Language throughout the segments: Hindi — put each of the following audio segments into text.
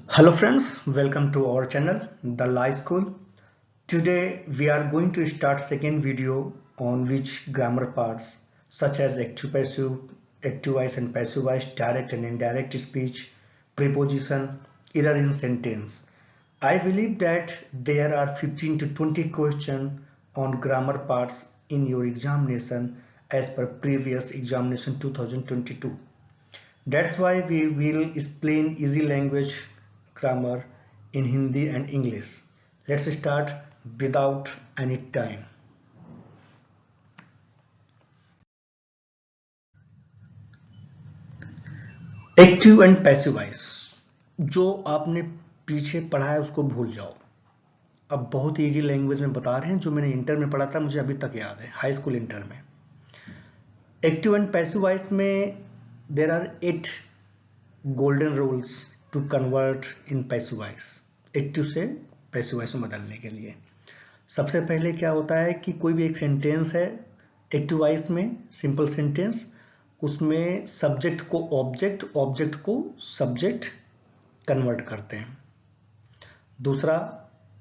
Hello friends, welcome to our channel The Lie School. Today we are going to start second video on which grammar parts such as active passive, active voice and passive voice, direct and indirect speech, preposition, error in sentence. I believe that there are 15 to 20 questions on grammar parts in your examination as per previous examination 2022. That's why we will explain easy language grammar in Hindi and English. Let's start without any time. Active and passive voice जो आपने पीछे पढ़ा है उसको भूल जाओ। अब बहुत इजी लैंग्वेज में बता रहे हैं जो मैंने इंटर में पढ़ा था, मुझे अभी तक याद है, हाई स्कूल इंटर में। एक्टिव एंड पैसिव वॉइस में there are 8 golden rules to convert in passive voice, active से पैसिव वॉइस में बदलने के लिए। सबसे पहले क्या होता है कि कोई भी एक सेंटेंस है एक्टिव वॉइस में, सिंपल सेंटेंस, उसमें सब्जेक्ट को ऑब्जेक्ट, ऑब्जेक्ट को सब्जेक्ट कन्वर्ट करते हैं। दूसरा,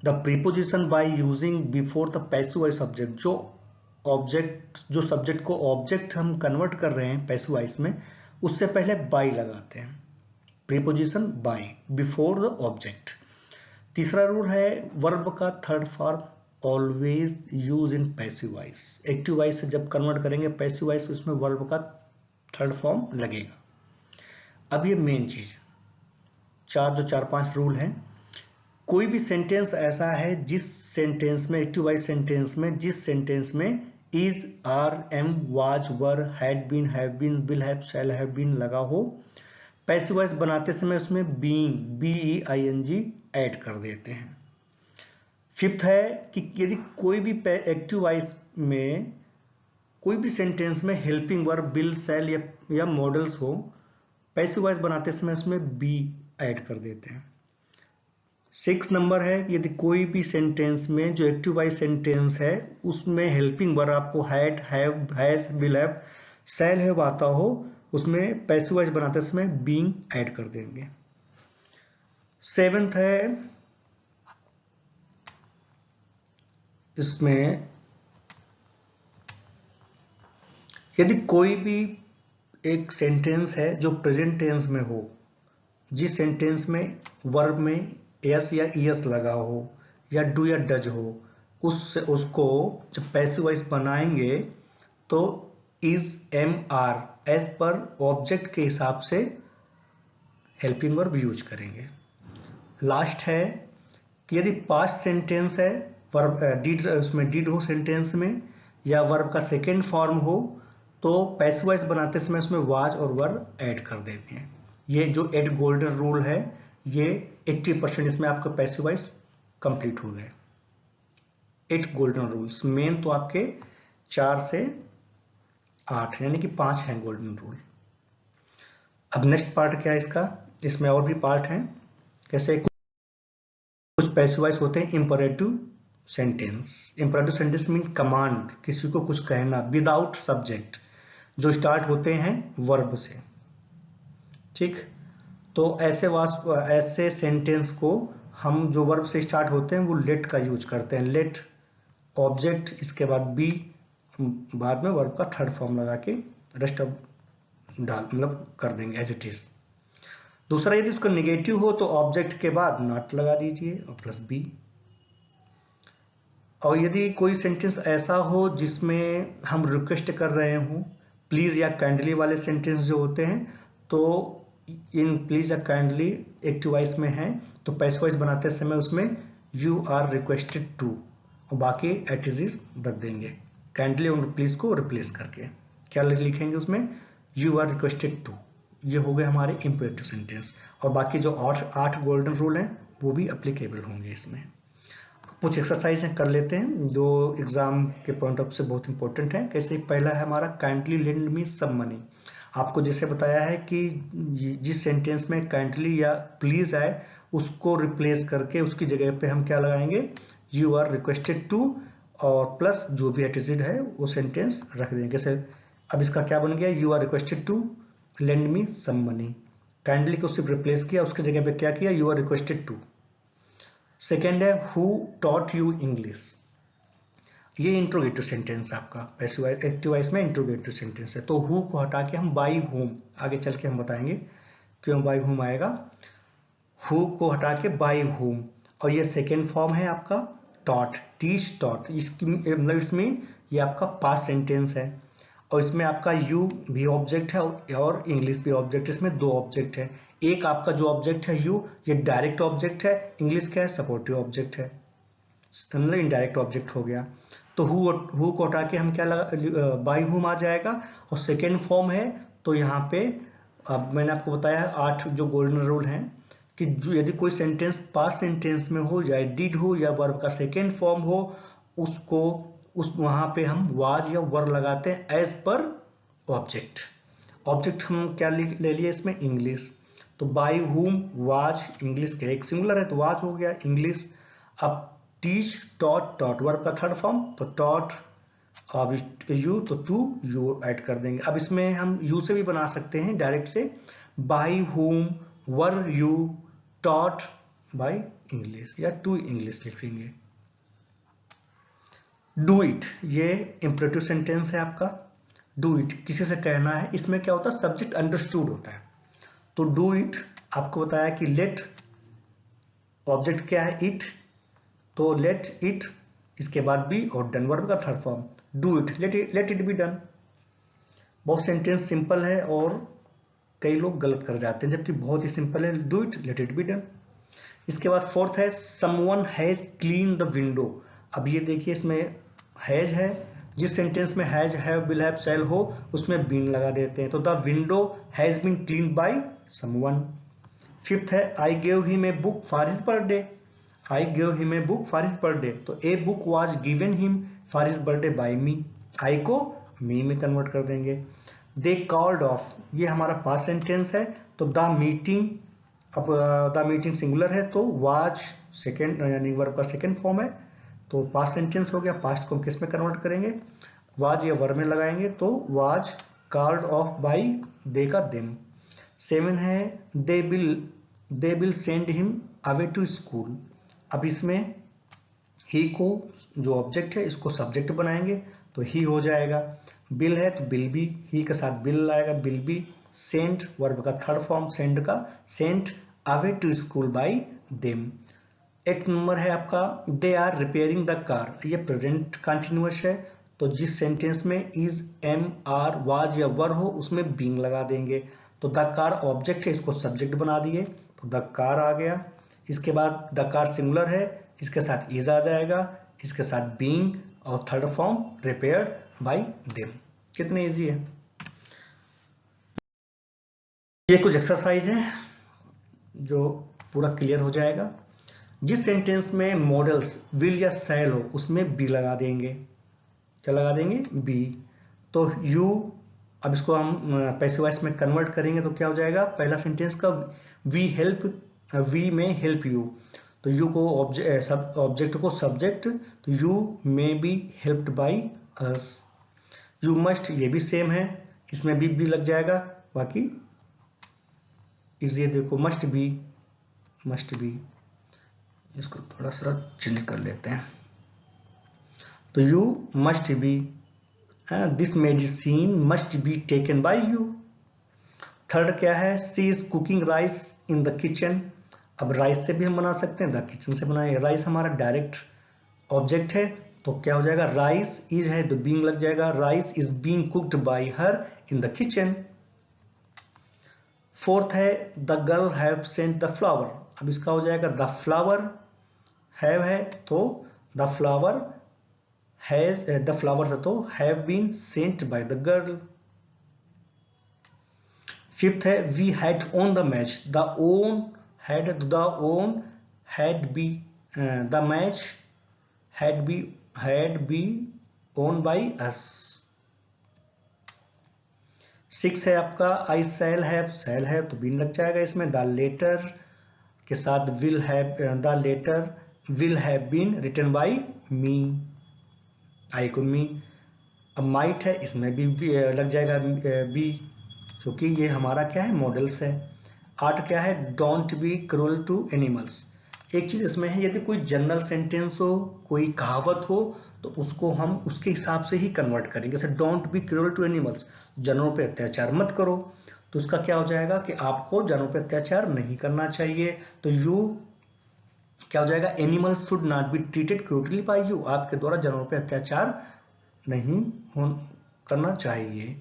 the preposition by using before the passive voice object, जो सब्जेक्ट को ऑब्जेक्ट हम कन्वर्ट कर रहे हैं पैसिव वॉइस में, उससे पहले बाय लगाते हैं। Preposition by before the object. तीसरा रूल है वर्ब का third form always use in passive voice. Active voice से जब कन्वर्ट करेंगे पैसिव वॉइस, उसमें वर्ब का थर्ड फॉर्म लगेगा। अब ये मेन चीज, चार पांच रूल हैं। कोई भी सेंटेंस ऐसा है जिस सेंटेंस में, एक्टिव वॉइस सेंटेंस में, जिस सेंटेंस में is, are, am, was, were, had been, have been, will have, shall have been लगा हो, पैसिव वॉइस बनाते समय उसमें बीइंग, BEING ऐड कर देते हैं। फिफ्थ है कि यदि कोई भी एक्टिव वॉइस में, कोई भी सेंटेंस में हेल्पिंग वर्ब, विल, शैल या मॉडल्स हो, पैसिव वॉइस बनाते समय उसमें बी ऐड कर देते हैं। 6 नंबर है कि यदि कोई भी सेंटेंस में, जो एक्टिव वॉइस सेंटेंस है, उसमें हेल्पिंग वर्ब आपको had, have, has, will have, shall have आता हो, उसमें पैसिव वॉइस बनाते समय बीइंग ऐड कर देंगे। 7th है इसमें, यदि कोई भी एक सेंटेंस है जो प्रेजेंट टेंस में हो, जिस सेंटेंस में वर्ब में एस या ईएस लगा हो या डू या डज हो, उसको जब पैसिव वॉइस बनाएंगे तो इज, एम, आर एज पर ऑब्जेक्ट के हिसाब से हेल्पिंग वर्ब यूज करेंगे। लास्ट है कि यदि पास्ट सेंटेंस है, वर्ब डिड, उसमें डिड हो सेंटेंस में, या वर्ब का सेकेंड फॉर्म हो, तो पैसिव वॉइस बनाते समय उसमें वाज और वर ऐड कर देते हैं। ये जो 8 गोल्डन रूल है, ये 80% इसमें आपका पैसिव वॉइस कंप्लीट हो गए। 8 गोल्डन रूल्स, मेन तो आपके 4 से 8 यानी कि 5 हैं गोल्डन रूल। अब नेक्स्ट पार्ट क्या है इसका, इसमें और भी पार्ट हैं। कैसे कुछ पैसिव वॉइस होते हैं imperative sentence. Imperative sentence mean command, किसी को कुछ कहना विदाउट सब्जेक्ट, जो स्टार्ट होते हैं वर्ब से। ठीक, तो ऐसे सेंटेंस को हम, जो वर्ब से स्टार्ट होते हैं, वो लेट का यूज करते हैं। लेट ऑब्जेक्ट, इसके बाद बी, बाद में वर्ब का थर्ड फॉर्म लगा के रेस्ट ऑफ मतलब कर देंगे एज इट इज। दूसरा, यदि उसका नेगेटिव हो तो ऑब्जेक्ट के बाद नॉट लगा दीजिए और प्लस बी। और यदि कोई सेंटेंस ऐसा हो जिसमें हम रिक्वेस्ट कर रहे हो, प्लीज या काइंडली वाले सेंटेंस जो होते हैं, तो इन प्लीज या काइंडली एक्टिव वॉइस में है, तो पैसिव वॉइस बनाते समय उसमें यू आर रिक्वेस्टेड टू, और बाकी एट इज रख देंगे, काइंडली और प्लीज को रिप्लेस करके। क्या लिखेंगे उसमें, यू आर रिक्वेस्टेड टू। ये हो गए हमारे इंपेरेटिव सेंटेंस, और बाकी जो 8 गोल्डन रूल हैं वो भी अप्लीकेबल होंगे इसमें। कुछ एक्सरसाइज कर लेते हैं जो एग्जाम के पॉइंट ऑफ से बहुत इंपॉर्टेंट है। कैसे, पहला है हमारा kindly lend me some money. आपको जैसे बताया है कि जिस सेंटेंस में काइंडली या प्लीज आए, उसको रिप्लेस करके उसकी जगह पे हम क्या लगाएंगे, यू आर रिक्वेस्टेड टू और प्लस जो भी एटिट्यूड है वो सेंटेंस रख देंगे। जैसे अब इसका क्या बन गया, you are requested to lend me some money. Kindly को सिर्फ रिप्लेस किया, उसकी जगह पे क्या किया, you are requested to. Second है हु टॉट यू इंग्लिश, ये इंट्रोगेटिव सेंटेंस आपका, पैसिव एक्टिव वॉइस में इंट्रोगेटिव सेंटेंस है। तो हु को हटा के हम बाई होम, आगे चल के हम बताएंगे क्यों बाई होम आएगा। हु को हटा के बाई होम, और ये सेकेंड फॉर्म है आपका टॉट, टीच टॉट, इसकी मतलब इसमें ये आपका पास्ट सेंटेंस है, और इसमें आपका यू भी ऑब्जेक्ट है और इंग्लिश भी ऑब्जेक्ट, इसमें दो ऑब्जेक्ट है। एक आपका जो ऑब्जेक्ट है यू, ये डायरेक्ट ऑब्जेक्ट है, इंग्लिश क्या है, सपोर्टिव ऑब्जेक्ट है, मतलब इनडायरेक्ट ऑब्जेक्ट हो गया। तो हु को हटा के हम क्या लगा, बाई हुम आ जाएगा, और सेकेंड फॉर्म है तो यहाँ पे अब मैंने आपको बताया 8 जो गोल्डन रूल हैं कि यदि कोई सेंटेंस पास्ट सेंटेंस में हो जाए, डिड हो या वर्ब का सेकेंड फॉर्म हो, उसको वहां पे हम वाज या वर लगाते हैं एज पर ऑब्जेक्ट। ऑब्जेक्ट हम क्या ले लिए इसमें, इंग्लिश। तो बाई हुम वाज, इंग्लिश का एक सिंगुलर है तो वाज हो गया इंग्लिश। अब टीच टॉट, टॉट वर्ब का थर्ड फॉर्म, तो टॉट, अब यू तो टू यू ऐड कर देंगे। अब इसमें हम यू से भी बना सकते हैं डायरेक्ट से, बाई हुम were you taught by English, या टू इंग्लिश लिखेंगे। डू इट, ये इंपरेटिव सेंटेंस है आपका। डू इट किसी से कहना है, इसमें क्या होता है, सब्जेक्ट अंडरस्टूड होता है। तो डू इट आपको बताया कि लेट, ऑब्जेक्ट क्या है, इट, तो लेट इट, इसके बाद बी, और डन वर्ब का third form, do it, let it be done. बहुत सेंटेंस सिंपल है और कई लोग गलत कर जाते हैं, जबकि बहुत ही सिंपल है, do it let it be done. इसके बाद फोर्थ है someone has clean the window. अब ये देखिए इसमें हैज है, जिस सेंटेंस में has have will have shall हो उसमें बीन लगा देते हैं, तो the window has been clean by someone. Fifth है I gave him a book for his birthday, I gave him a book for his birthday, तो a book was given him for his birthday by me, I को मी में कन्वर्ट कर देंगे। दे कॉल्ड ऑफ, ये हमारा पास्ट सेंटेंस है, तो द मीटिंग, अब द मीटिंग सिंगुलर है तो वाज सेकेंड यानी वर्ब का सेकेंड फॉर्म है, तो पास्ट सेंटेंस हो गया। पास्ट को हम किस में कन्वर्ट करेंगे, वाज या वर्ब में लगाएंगे, तो was called off by they का देम। 7 है they will send him away to school. अब इसमें ही को जो ऑब्जेक्ट है इसको सब्जेक्ट बनाएंगे, तो ही हो जाएगा। बिल है तो बिल बी, ही के साथ बिल लाएगा, बिल बी। सेंट वर्ब का थर्ड फॉर्म सेंड का, sent away to school by them. 8 number है आपका they are repairing the car, ये प्रेजेंट कंटिन्यूअस है, तो जिस सेंटेंस में इज एम आर वाज या वर हो उसमें बीइंग लगा देंगे। तो द कार ऑब्जेक्ट है, इसको सब्जेक्ट बना दिए, तो द कार आ गया। इसके बाद द कार सिंगुलर है, इसके साथ इज आ जाएगा, इसके साथ बीइंग, और third form repaired bye them. कितने इजी है। ये कुछ एक्सरसाइज है जो पूरा क्लियर हो जाएगा। जिस सेंटेंस में मॉडल्स विल या शैल हो उसमें बी लगा देंगे, क्या लगा देंगे, बी। तो यू, अब इसको हम पैसिव वॉइस में कन्वर्ट करेंगे तो क्या हो जाएगा, पहला सेंटेंस का वी हेल्प, वी में हेल्प यू, तो यू को ऑब्जेक्ट को सब्जेक्ट, तो you may be helped by us. You must, ये भी सेम है, इसमें भी लग जाएगा, बाकी इस ये देखो मस्ट बी, इसको थोड़ा सा चेंज कर लेते हैं, तो you must be, this medicine must be taken by you. Third क्या है, she is cooking rice in the kitchen. अब राइस से भी हम बना सकते हैं, द किचन से बनाए, राइस हमारा डायरेक्ट ऑब्जेक्ट है, तो क्या हो जाएगा, राइस इज है तो बीइंग लग जाएगा, rice is being cooked by her in the kitchen. Fourth है the girl have sent the flower. अब इसका हो जाएगा द फ्लावर हैव है तो the flower has, the flowers है तो have been sent by the girl. Fifth है we had won the match, the won had be, the match had be owned by us। 6 है आपका आई शैल है तो बीन लग जाएगा इसमें, द लेटर के साथ will have, the letter will have been written by me, I को मी। अब माइट है, इसमें भी लग जाएगा बी, क्योंकि ये हमारा क्या है, मॉडल्स है। 8 क्या है, don't be cruel to animals. एक चीज इसमें है, यदि कोई जनरल सेंटेंस हो, कोई कहावत हो, तो उसको हम उसके हिसाब से ही कन्वर्ट करेंगे। जैसे don't be cruel to animals, जानवरों पे अत्याचार मत करो, तो उसका क्या हो जाएगा कि आपको जानवरों पे अत्याचार नहीं करना चाहिए। तो यू क्या हो जाएगा, animals should not be treated cruelly by you, आपके द्वारा जानवरों पे अत्याचार नहीं करना चाहिए।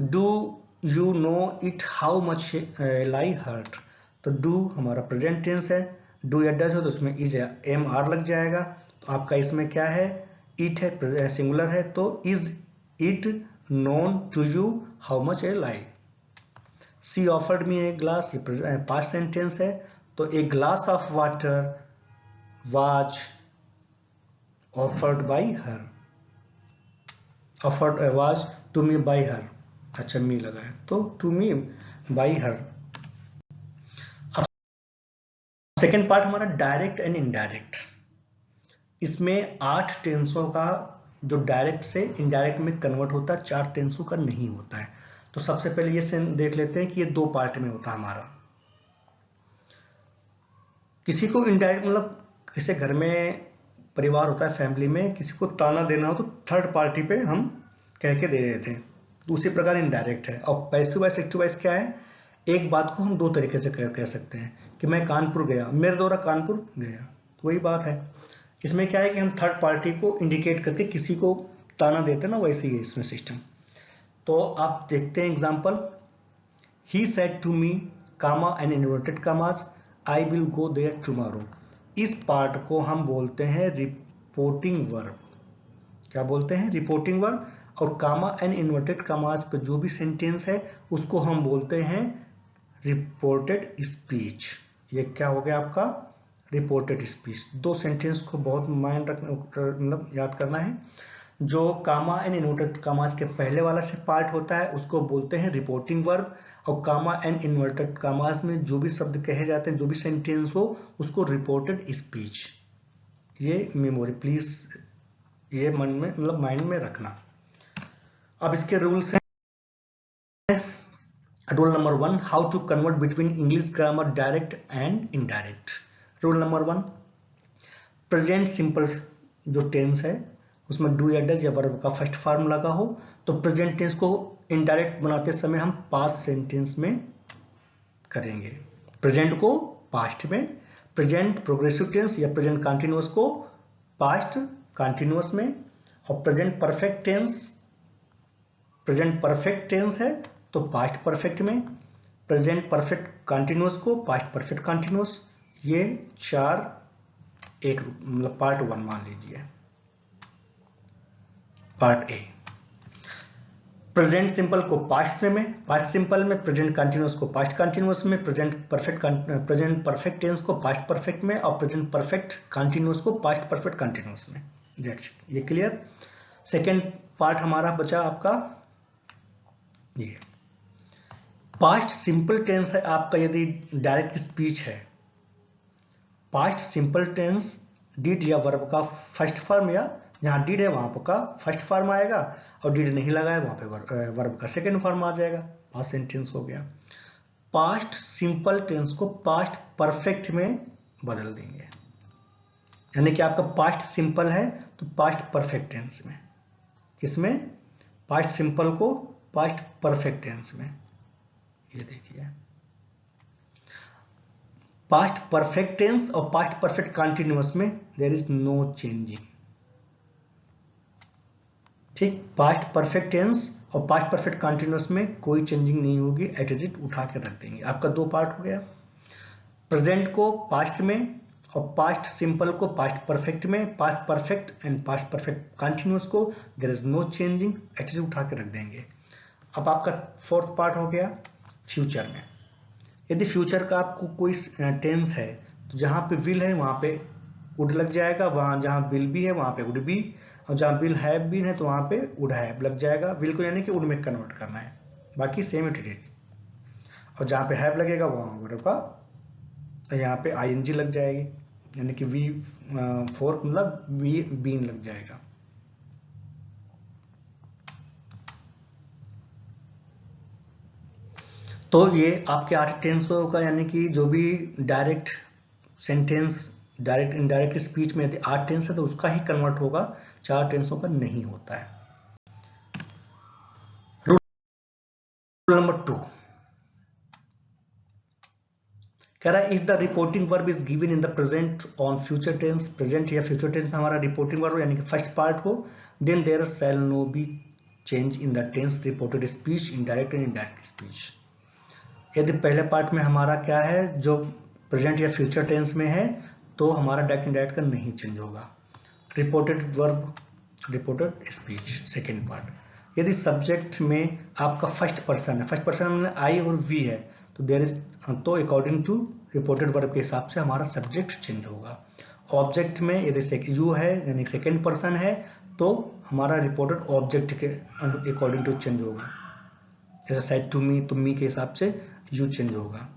Do you know it how much lie hurt, तो डू हमारा प्रेजेंट टेंस है, डू या डज हो तो उसमें इज एम आर लग जाएगा। तो आपका इसमें क्या है, इट है, सिंगुलर है, तो is it known to you how much a lie. She offered me a glass, ये पास्ट सेंटेंस है, तो a glass of water was offered by her, offered was to me by her, अच्छा मी लगा है तो टू मी बाई हर। अब सेकेंड पार्ट हमारा डायरेक्ट एंड इनडायरेक्ट। इसमें 8 टेंसों का जो डायरेक्ट से इनडायरेक्ट में कन्वर्ट होता है, 4 टेंसों का नहीं होता है। तो सबसे पहले ये देख लेते हैं कि ये 2 पार्ट में होता है हमारा। किसी को इनडायरेक्ट मतलब जैसे घर में परिवार होता है, फैमिली में किसी को ताना देना हो तो थर्ड पार्टी पे हम कह के दे देते हैं, उसी प्रकार इनडायरेक्ट है। और पैसिव वॉइस एक्टिव वॉइस क्या है, एक बात को हम 2 तरीके से कह सकते हैं कि मैं कानपुर गया, मेरे द्वारा कानपुर गया, तो वही बात है। इसमें क्या है कि हम थर्ड पार्टी को इंडिकेट करके किसी को ताना देते हैं ना, वैसे ही है इसमें सिस्टम। तो आप देखते हैं example, he said to me comma and inverted commas I will go there tomorrow. इस पार्ट को हम बोलते हैं रिपोर्टिंग वर्ब। क्या बोलते हैं, रिपोर्टिंग वर्ब। और कामा एंड इन्वर्टेड कामाज पे जो भी सेंटेंस है उसको हम बोलते हैं रिपोर्टेड स्पीच। ये क्या हो गया आपका, रिपोर्टेड स्पीच। 2 सेंटेंस को बहुत माइंड रखना, मतलब याद करना है। जो कामा एंड इन्वर्टेड कामाज के पहले वाला से पार्ट होता है उसको बोलते हैं रिपोर्टिंग वर्ब, और कामा एंड इन्वर्टेड कामाज में जो भी शब्द कहे जाते हैं, जो भी सेंटेंस हो, उसको रिपोर्टेड स्पीच। ये मेमोरी प्लीज, ये मन में मतलब माइंड में रखना। अब इसके रूल्स हैं। Rule number 1, how to convert between English grammar direct and indirect. Rule number 1, present simple जो टेंस है उसमें डू या डज या वर्ब का फर्स्ट फॉर्म लगा हो, तो प्रेजेंट टेंस को इनडायरेक्ट बनाते समय हम पास्ट सेंटेंस में करेंगे। प्रेजेंट को पास्ट में, प्रेजेंट प्रोग्रेसिव टेंस या प्रेजेंट कंटिन्यूअस को पास्ट कंटिन्यूअस में, और प्रेजेंट परफेक्ट टेंस है तो पास्ट परफेक्ट में, प्रेजेंट परफेक्ट कंटिन्यूअस को पास्ट परफेक्ट कंटिन्यूअस। ये 4 एक मतलब पार्ट 1 मान लीजिए। पार्ट ए, प्रेजेंट सिंपल को पास्ट में, पास्ट सिंपल में, प्रेजेंट कंटिन्यूअस को पास्ट कंटिन्यूअस में, प्रेजेंट परफेक्ट टेंस को पास्ट परफेक्ट में, और प्रेजेंट परफेक्ट कंटिन्यूअस को पास्ट परफेक्ट कंटिन्यूअस में। ये क्लियर। सेकेंड पार्ट हमारा बचा आपका ये पास्ट सिंपल टेंस है आपका। यदि डायरेक्ट स्पीच है, पास्ट सिंपल टेंस डिड या वर्ब का फर्स्ट फॉर्म, या जहां डिड है वहां का फर्स्ट फॉर्म आएगा, और डिड नहीं लगा है वहां पे वर्ब का सेकेंड फॉर्म आ जाएगा, पास्ट सेंटेंस हो गया। पास्ट सिंपल टेंस को पास्ट परफेक्ट में बदल देंगे, यानी कि आपका पास्ट सिंपल है तो पास्ट परफेक्ट टेंस में, किसमें, पास्ट सिंपल को पास्ट परफेक्ट टेंस में। ये देखिए, पास्ट परफेक्ट टेंस और पास्ट परफेक्ट कंटिन्यूअस में देयर इज नो चेंजिंग। ठीक, पास्ट परफेक्ट टेंस और पास्ट परफेक्ट कंटिन्यूअस में कोई चेंजिंग नहीं होगी, एट इज इट उठा के रख देंगे। आपका 2 पार्ट हो गया, प्रेजेंट को पास्ट में और पास्ट सिंपल को पास्ट परफेक्ट में, past perfect and past perfect continuous को there is no changing, at is उठा के रख देंगे। अब आपका 4th पार्ट हो गया फ्यूचर में। यदि फ्यूचर का आपको कोई टेंस है तो जहां पे विल है वहां पे वुड लग जाएगा, वहां जहां विल भी है वहां पे वुड बी, और जहां विल हैव बीन है तो वहां पे वुड हैव लग जाएगा। विल को यानी कि वुड में कन्वर्ट करना है, बाकी सेम इट इज। और जहां पे हैव लगेगा वहां वर्ब का यहाँ पे आईएनजी लग जाएगी, यानी कि वी फोर मतलब वी बीन लग जाएगा। तो ये आपके 8 टेंसों का, यानी कि जो भी direct sentence, direct indirect speech में यदि 8 टेंस है तो उसका ही कन्वर्ट होगा, 4 टेंसों का नहीं होता है। रूल नंबर 2 कह रहा है if the reporting verb is given in the present on future tense, present या फ्यूचर टेंस में हमारा रिपोर्टिंग वर्ब यानी कि फर्स्ट पार्ट हो, then there shall no be change in the tense reported speech in direct and indirect speech. यदि पहले पार्ट में हमारा क्या है, जो प्रेजेंट या फ्यूचर टेंस में है, तो हमारा डायरेक्ट इनडायरेक्ट का नहीं चेंज होगा। Reported verb, reported speech second part. यदि सब्जेक्ट में आपका फर्स्ट पर्सन है, फर्स्ट पर्सन में आई और वी है, तो देयर इज, तो अकॉर्डिंग टू रिपोर्टेड वर्ब के हिसाब से हमारा सब्जेक्ट चेंज होगा। ऑब्जेक्ट में यदि यू है यानी सेकेंड पर्सन है, तो हमारा रिपोर्टेड ऑब्जेक्ट के अकॉर्डिंग टू चेंज होगा। जैसे सेड टू मी, तो मी के हिसाब से यू चेंज होगा।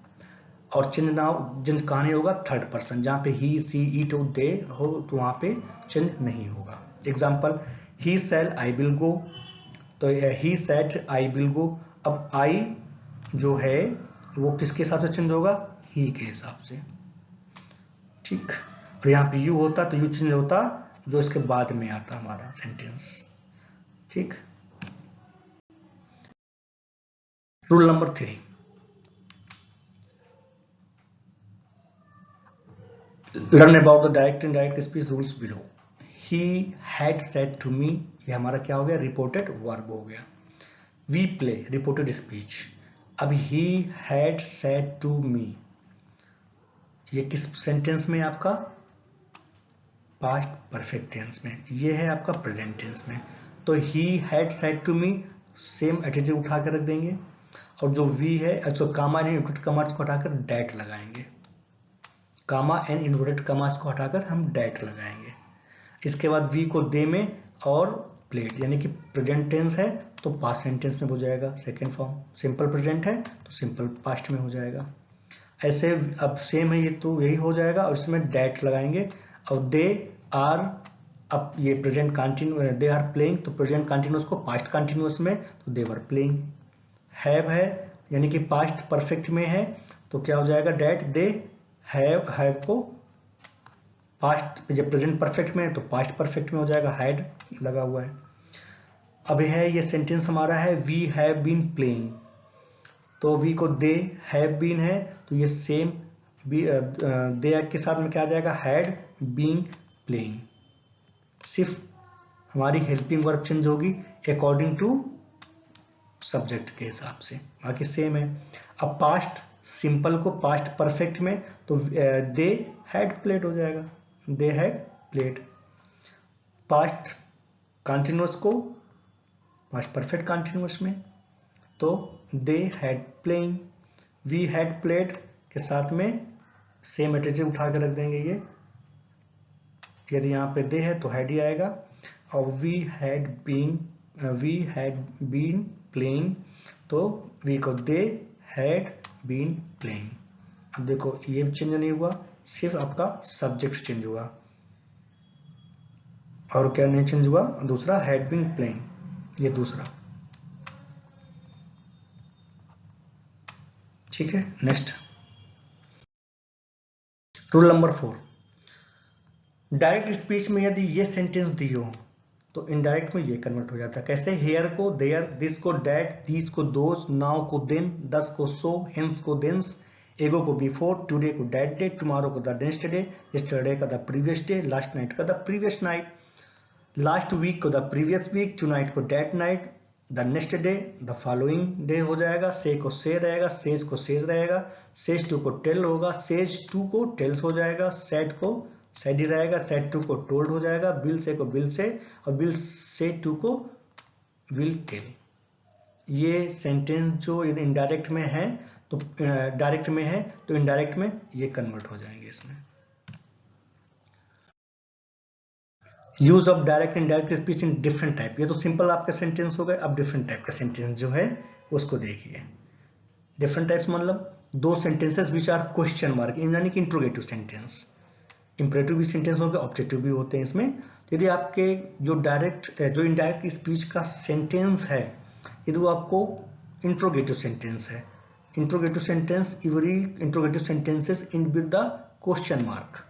और चेंज नाउ चेंज कहाँ नहीं होगा, थर्ड पर्सन, जहां पे ही सी इट और दे हो तो वहां पे चेंज नहीं होगा। Example, he said I will go, तो ही सेड आई विल गो। अब आई जो है वो किसके हिसाब से चेंज होगा, ही के हिसाब से, ठीक। और यहाँ पे यू होता तो यू चेंज होता जो इसके बाद में आता हमारा सेंटेंस, ठीक। Rule number 3, learn about the direct and indirect speech rules below. He had said to me, ये हमारा क्या हो गया, रिपोर्टेड वर्ब हो गया। We play, reported speech. अब he had said to me, ये किस सेंटेंस में, आपका पास्ट परफेक्ट टेंस में, ये है आपका प्रेजेंट टेंस में। तो he had said to me same adjective उठा कर रख देंगे, और जो वी है, अच्छा कामा एंड इन्वर्टेड कमास को हटाकर डैट लगाएंगे, कामा एंड इन्वर्टेड कमास को हटाकर हम डैट लगाएंगे। इसके बाद वी को दे में और प्लेड, यानी कि प्रेजेंट टेंस है तो पास्ट सेंटेंस में हो जाएगा सेकेंड फॉर्म, सिंपल प्रेजेंट है तो सिंपल पास्ट में हो जाएगा। ऐसे अब सेम है ये, तो यही हो जाएगा, और इसमें डैट लगाएंगे। और दे आर, अब ये present continue, they are playing, तो प्रेजेंट कंटिन्यूअस को पास्ट कंटिन्यूअस में, तो दे वर प्लेइंग। हैव है यानी कि पास्ट परफेक्ट में है, तो क्या हो जाएगा, डैट दे हैव को पास्ट, जब प्रेजेंट परफेक्ट में है तो पास्ट परफेक्ट में हो जाएगा, हैड लगा हुआ है। अब है ये सेंटेंस हमारा है वी हैव बीन प्लेइंग, तो वी को दे हैव बीन है, तो ये सेम दे के साथ में क्या आ जाएगा, हैड बीन प्लेइंग। सिर्फ हमारी हेल्पिंग वर्ब चेंज होगी अकॉर्डिंग टू सब्जेक्ट के हिसाब से, बाकी सेम है। अब पास्ट सिंपल को पास्ट परफेक्ट में, तो दे हैड प्लेड हो जाएगा, they had played. Past continuous को पास्ट परफेक्ट कंटिन्यूअस में, तो they had playing. We had played के साथ में सेम एडजेक्टिव उठा के रख देंगे, ये यदि यहाँ पे दे है तो हैड ही आएगा। और वी हैड बीन प्लेइंग, तो वी को दे हैड बीन प्लेइंग। अब देखो ये भी चेंज नहीं हुआ, सिर्फ आपका सब्जेक्ट चेंज हुआ, और क्या नहीं चेंज हुआ, दूसरा हैड बीन प्लेइंग, ये दूसरा, ठीक है। Next rule number 4, direct speech में यदि ये सेंटेंस दी हो तो इनडायरेक्ट में ये कन्वर्ट हो जाता है। कैसे, हेयर को देयर, दिस को डैट, दीज को दोस, नाउ को देन, दस को सो, हेंस को देंस, एगो को बिफोर, टुडे को डैट डे, टुमारो को द नेक्स्ट डे, यस्टरडे का the previous day, last night का the previous night, last week को द प्रीवियस वीक, टुनाइट को that night, the next day the following day हो जाएगा, से को से रहेगा, सेज को सेज रहेगा, सेज टू को टेल होगा, सेज टू को टेल्स हो जाएगा, सेड को सेड ही रहेगा, सेड टू को टोल्ड हो जाएगा, बिल से को बिल से, और बिल से टू को विल टेल। ये सेंटेंस जो इनडायरेक्ट में है तो डायरेक्ट में है तो इनडायरेक्ट में ये कन्वर्ट हो जाएंगे इसमें। Use of direct and direct speech in different type, ये तो सिंपल आपके सेंटेंस हो गए। अब डिफरेंट टाइप का सेंटेंस जो है उसको देखिए। डिफरेंट टाइप्स मतलब दो sentences which are question mark, यानी कि इंट्रोगेटिव सेंटेंस। इंपरेटिव भी सेंटेंस हो गए, ऑब्जेक्टिव भी होते हैं इसमें। यदि आपके जो इनडायरेक्ट स्पीच का सेंटेंस है, यदि वो आपको इंट्रोगेटिव सेंटेंस है, interrogative sentence, every interrogative sentences in with the question mark.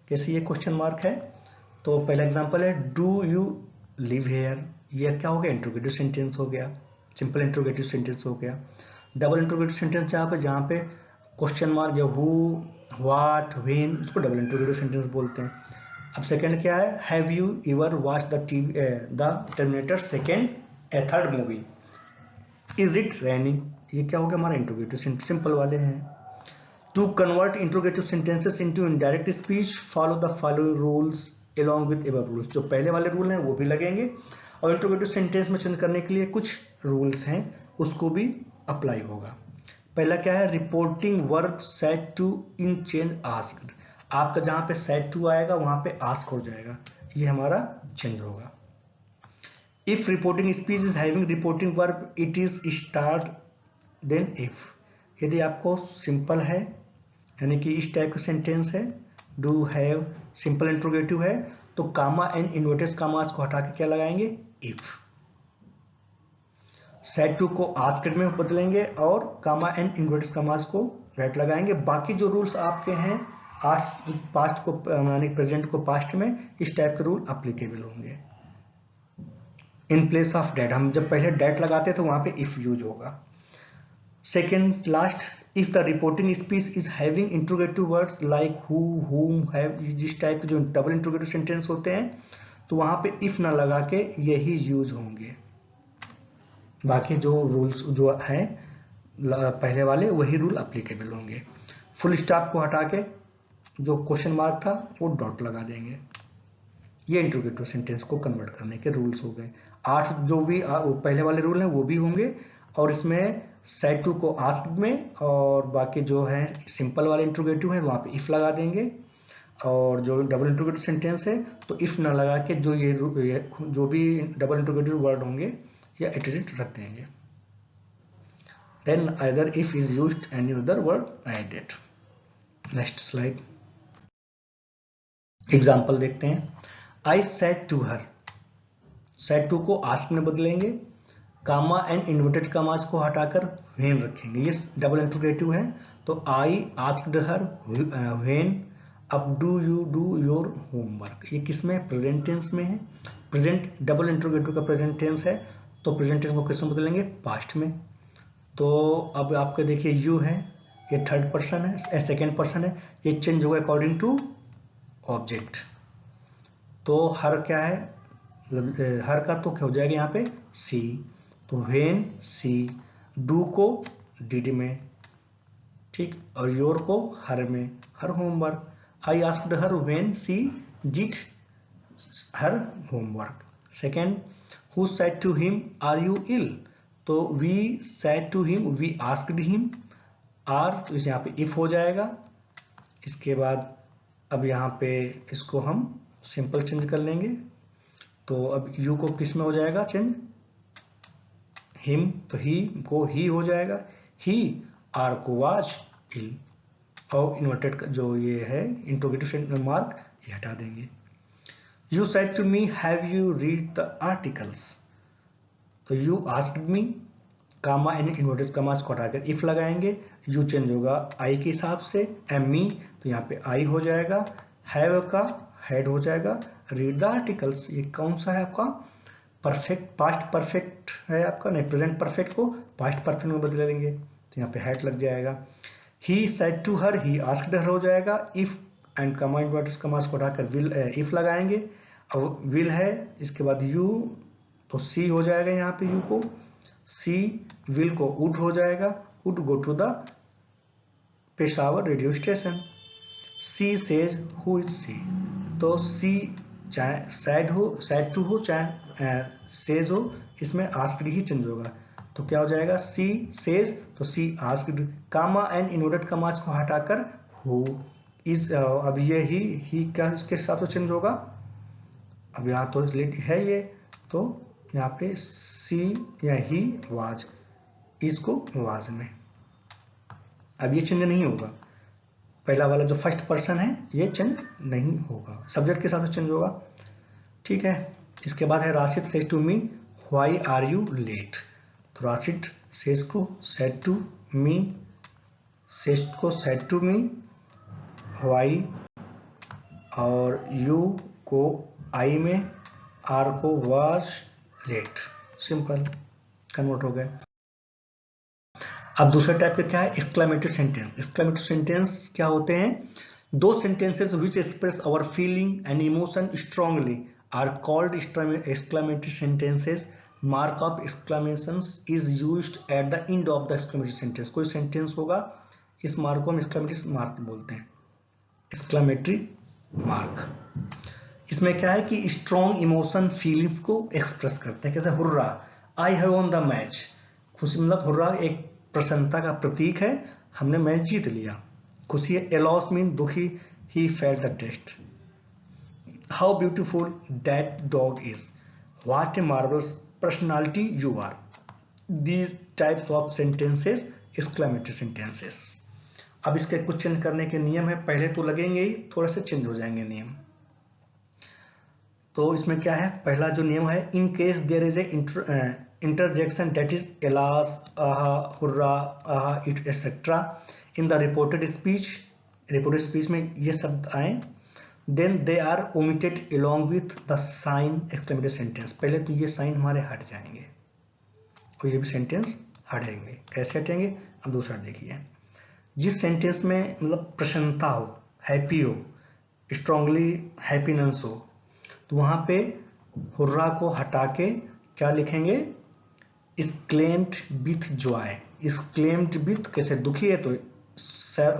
कैसे ये क्वेश्चन मार्क है? तो पहला एग्जांपल है डू यू लिव हेयर, ये क्या हो गया? इंट्रोगेटिव सेंटेंस हो गया, सिंपल इंट्रोगेटिव सेंटेंस हो गया। डबल इंट्रोगेटिव सेंटेंस जहाँ पे क्वेश्चन मार्क या हु, व्हाट, व्हेन, इसको डबल इंट्रोगेटिव सेंटेंस बोलते हैं। अब सेकंड क्या है? Have you ever watch the terminator second A third movie? Is it raining, ये क्या हो गया? हमारा इंट्रोगेटिव सेंटेंस, सिंपल वाले हैं। To convert interrogative sentences into indirect speech follow the following rules along with above rules. जो पहले वाले रूल हैं वो भी लगेंगे और इंट्रोगेटिव सेंटेंस में चेंज करने के लिए कुछ रूल्स हैं उसको भी अप्लाई होगा। पहला क्या है? Reporting verb said to in change asked. आपका जहां पे सेड टू आएगा वहां पे आस्क हो जाएगा, ये हमारा चेंज होगा। If reporting speech is having reporting verb it is start then if. यदि आपको सिंपल है यानी कि इस टाइप का सेंटेंस है, डू हैव सिंपल इंट्रोगेटिव है, तो कामा एंड इन्वर्टेड कामास को हटा के क्या लगाएंगे? इफ। सेड टू को आस्क्ड में बदलेंगे और कामा एंड इन्वर्टेड कामास को राइट लगाएंगे। बाकी जो रूल्स आपके हैं पास्ट को यानी प्रेजेंट को पास्ट में, इस टाइप के रूल अप्लीकेबल होंगे। इन प्लेस ऑफ डेट, हम जब पहले डेट लगाते तो वहां पे इफ यूज होगा। Second last, if the reporting speech is having interrogative words like who, whom, have, जिस टाइप के जो डबल इंट्रोगेटिव सेंटेंस होते हैं तो वहां पे if ना लगा के यही यूज होंगे। बाकी जो रूल्स जो हैं पहले वाले वही रूल अप्लीकेबल होंगे। फुल स्टॉप को हटा के जो क्वेश्चन मार्क था वो डॉट लगा देंगे। ये इंट्रोगेटिव सेंटेंस को कन्वर्ट करने के रूल्स हो गए। 8 जो भी पहले वाले रूल हैं वो भी होंगे और इसमें सेड टू को आस्क्ड में और बाकी जो है सिंपल वाले इंट्रोगेटिव है वहां पे इफ लगा देंगे और जो डबल इंट्रोगेटिव सेंटेंस है तो इफ ना लगा के जो ये जो भी डबल इंट्रोगेटिव वर्ड होंगे या इट रख देंगे। Then either if is used any other word added. Next slide example देखते हैं। I said to her, said to को आस्क में बदलेंगे, कामा एंड इन्वर्टेड कामास को हटाकर व्हेन रखेंगे। ये डबल इंट्रोगेटिव है तो आई आस्क्ड हर व्हेन, अब do you do your homework. ये किसमें? प्रेजेंट टेंस में है। प्रेजेंट डबल इंट्रोगेटिव का प्रेजेंट टेंस है तो प्रेजेंट टेंस को किस में बदलेंगे? पास्ट में। तो अब आपके देखिए यू है, ये थर्ड पर्सन है, सेकेंड पर्सन है, ये चेंज होगा अकॉर्डिंग टू ऑब्जेक्ट। तो हर क्या है? हर का तो क्या हो जाएगा यहाँ पे? सी, तो व्हेन सी, डू को डिड में, ठीक, और योर को हर में, her homework. I asked her when she did her homework. Second, who said to him are you ill, तो we said to him, we asked him, are तो इस यहाँ पे इफ हो जाएगा। इसके बाद अब यहाँ पे इसको हम सिंपल चेंज कर लेंगे तो अब यू को किस में हो जाएगा चेंज? हिम, तो ही को ही हो जाएगा, ही, आर को वाज, इल, और इन्वर्टेड जो ये है इंट्रोगेटिव मार्क ये हटा देंगे। You said to me have you read the articles, तो you asked me, comma and inverted commas को हटाकर इफ लगाएंगे, यू चेंज होगा आई के हिसाब से, एम मी तो यहाँ पे आई हो जाएगा, हैव का हैड हो जाएगा, रीड द आर्टिकल्स ये कौन सा है आपका? परफेक्ट, पास्ट परफेक्ट है आपका, नहीं प्रेजेंट परफेक्ट को पास्ट परफेक्ट में बदल लेंगे तो यहाँ पे हैड लग जाएगा। He said to her, he asked her हो जाएगा, if and comma inverted commas को हटाकर विल इफ लगाएंगे और विल है, इसके बाद यू तो सी हो जाएगा यहाँ पे, यू को सी, विल को वुड हो जाएगा, would go to the Peshawar radio station. She says who is she, तो सी चाहे सैड हो, सैड टू हो, चाहे सेज हो, इसमें आस्क्ड ही चेंज होगा तो क्या हो जाएगा? सी सेज तो सी asked, comma and inverted commas को हटाकर हु इज, अब ये ही क्या इसके साथ चेंज होगा? अब यहाँ तो है ये तो यहाँ पे सी या ही वाज, इसको वाज में, अब ये चेंज नहीं होगा। पहला वाला जो फर्स्ट पर्सन है ये चेंज नहीं होगा, सब्जेक्ट के साथ चेंज होगा, ठीक है। इसके बाद है Rashid said to me why are you late, तो राशिद सेज को सेड टू मी सेड को सेड टू मी, वाई और यू को आई में, आर को वाज रेट। सिंपल कन्वर्ट हो गए। अब दूसरा टाइप का क्या है, एक्सक्लेमेटरी सेंटेंस। एक्सक्लेमेटरी सेंटेंस क्या होते हैं, दो sentences which express our feeling and emotion strongly are called exclamatory sentences. Mark of exclamation is used at the end of the exclamatory sentence. कोई सेंटेंस होगा, इस मार्क को हम एक्सक्लेमेटरी मार्क बोलते हैं, एक्सक्लेमेटरी मार्क। इसमें क्या है कि स्ट्रॉन्ग इमोशन फीलिंग्स को एक्सप्रेस करते हैं। कैसे, hurrah, I have von the match. खुशी मतलब हुर्रा एक प्रसन्नता का प्रतीक है, हमने मैच जीत लिया। खुशी है। एलॉस मीन दुखी, he felt the test. How beautiful that dog is, what a marvellous personality you are. These types of sentences exclamatory sentences. अब इसके कुछ चेंज करने के नियम है, पहले तो लगेंगे ही, थोड़ा से चेंज हो जाएंगे नियम। तो इसमें क्या है, पहला जो नियम है, in case there is a interjection that is alas, aha, hurrah, aha, it etcetera in the reported speech, reported speech में ये शब्द आए, then they are omitted along with the sign exclamatory sentence. पहले तो ये साइन हमारे हट जाएंगे और ये भी सेंटेंस हटेंगे। कैसे हटेंगे, अब दूसरा देखिए। जिस सेंटेंस में मतलब प्रसन्नता हो, हैप्पी हो, स्ट्रांगली हैप्पीनेस हो, तो वहां पे हुर्रा को हटा के क्या लिखेंगे, exclaimed with Joy. Exclaimed with, कैसे, दुखी है तो